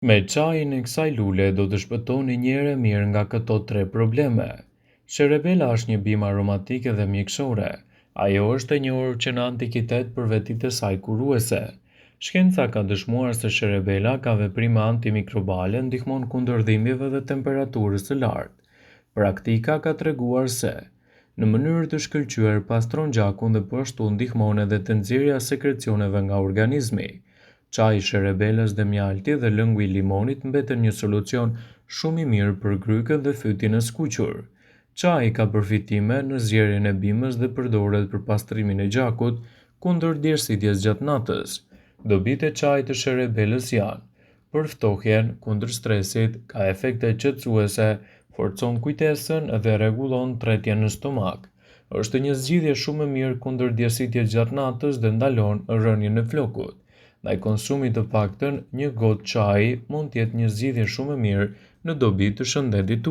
Me çajin e kësaj lule do të shpëtoni një herë mirë nga këto 3 probleme. Sherebela është një bimë aromatike dhe mjekësore. Ajo është e njohur që në antikitet për vetitë e saj kuruese. Shkenca ka dëshmuar se sherebela ka veprime antimikrobale, ndihmon kundër dhimbjeve dhe temperaturës së lartë. Praktika ka treguar se në mënyrë të shkëlqyer pastron gjakun dhe po ashtu ndihmon edhe te nxjerrja e sekrecioneve nga organizmi. Çaji i sherebelës dhe mjalti dhe lëngu i limonit mbeten një solucion shumë i mirë për grykën dhe fytyn e skuqur. Çaji ka përfitime në zgjerrjen e bimës dhe përdoret për pastrimin e gjakut kundër djersitjes gjatë natës. Dobitë e çajit të sherebelës janë: për ftohjen, kundër stresit, ka efekte qetësuese, forcon kujtesën dhe rregullon tretjen në stomak. Është një zgjidhje shumë e mirë kundër djersitjes gjatë natës dhe ndalon rënien e flokut. Ndaj konsumit të paktën një gotë çaji mund të jetë një zgjidhje shumë e mirë në dobi të shëndetit tuaj.